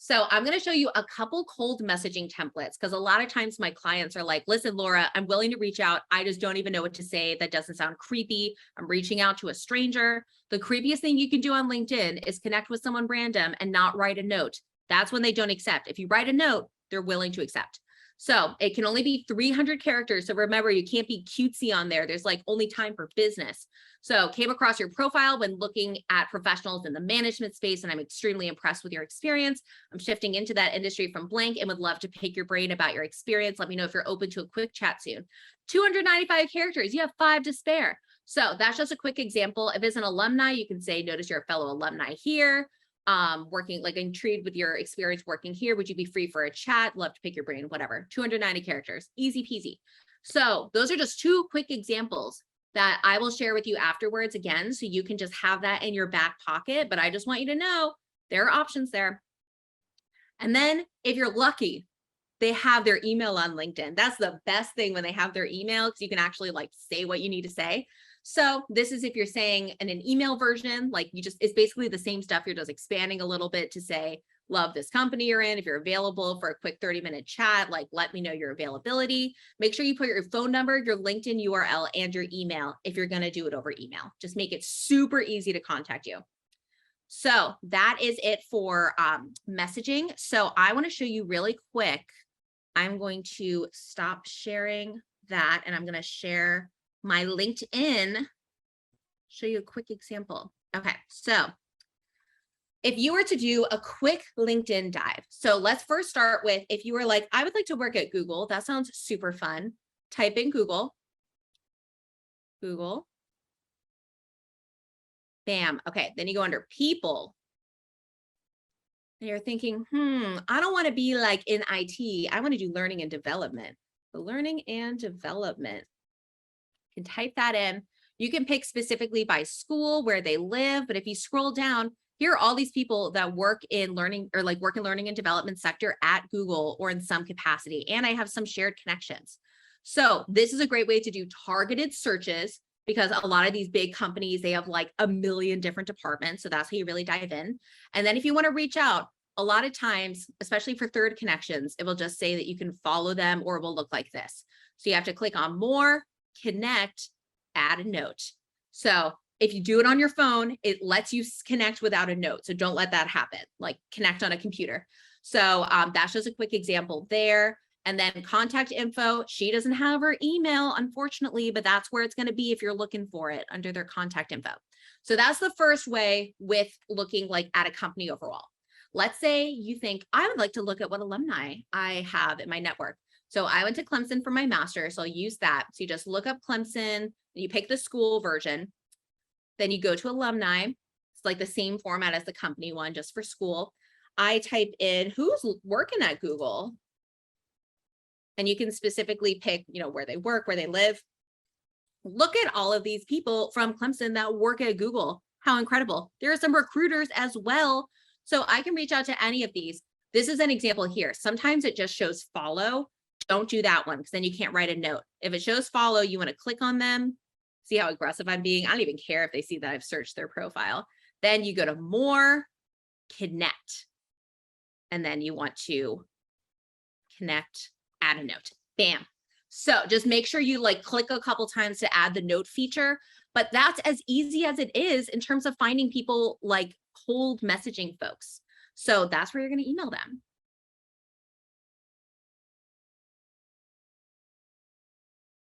So I'm going to show you a couple cold messaging templates because a lot of times my clients are like, listen, Laura, I'm willing to reach out. I just don't even know what to say. That doesn't sound creepy. I'm reaching out to a stranger. The creepiest thing you can do on LinkedIn is connect with someone random and not write a note. That's when they don't accept. If you write a note, they're willing to accept. So it can only be 300 characters. So remember, you can't be cutesy on there. There's like only time for business. So came across your profile when looking at professionals in the management space, and I'm extremely impressed with your experience. I'm shifting into that industry from blank and would love to pick your brain about your experience. Let me know if you're open to a quick chat soon. 295 characters, you have 5 to spare. So that's just a quick example. If it's an alumni, you can say, notice you're a fellow alumni here. Working, like intrigued with your experience working here. Would you be free for a chat? Love to pick your brain, whatever. 290 characters, easy peasy. So those are just 2 quick examples that I will share with you afterwards again, so you can just have that in your back pocket. But I just want you to know there are options there. And then if you're lucky, they have their email on LinkedIn. That's the best thing when they have their email, because you can actually like say what you need to say. So this is if you're saying in an email version, like it's basically the same stuff. You're just expanding a little bit to say, love this company you're in. If you're available for a quick 30-minute chat, like let me know your availability. Make sure you put your phone number, your LinkedIn URL, and your email if you're going to do it over email. Just make it super easy to contact you. So that is it for messaging. So I want to show you really quick. I'm going to stop sharing that and I'm going to share my LinkedIn, show you a quick example. Okay, so if you were to do a quick LinkedIn dive, so let's first start with, if you were like, I would like to work at Google, that sounds super fun. Type in Google, bam. Okay, then you go under people. And you're thinking, I don't want to be like in IT. I want to do learning and development. So learning and development. You can type that in. You can pick specifically by school where they live, but if you scroll down, here are all these people that work in learning or like work in learning and development sector at Google or in some capacity. And I have some shared connections. So this is a great way to do targeted searches, because a lot of these big companies, they have like a million different departments. So that's how you really dive in. And then if you want to reach out, a lot of times, especially for third connections, it will just say that you can follow them or it will look like this. So you have to click on more, connect, add a note. So if you do it on your phone, it lets you connect without a note. So don't let that happen, like connect on a computer. So that's just a quick example there. And then contact info, she doesn't have her email, unfortunately, but that's where it's going to be if you're looking for it under their contact info. So that's the first way with looking like at a company overall. Let's say you think, I would like to look at what alumni I have in my network. So I went to Clemson for my master's, so I'll use that. So you just look up Clemson, you pick the school version, then you go to alumni. It's like the same format as the company one, just for school. I type in who's working at Google, and you can specifically pick, where they work, where they live. Look at all of these people from Clemson that work at Google. How incredible. There are some recruiters as well. So I can reach out to any of these. This is an example here. Sometimes it just shows follow. Don't do that one because then you can't write a note. If it shows follow, you want to click on them. See how aggressive I'm being? I don't even care if they see that I've searched their profile. Then you go to more, connect. And then you want to connect, add a note. Bam. So just make sure you click a couple times to add the note feature. But that's as easy as it is in terms of finding people like cold messaging folks. So that's where you're going to email them.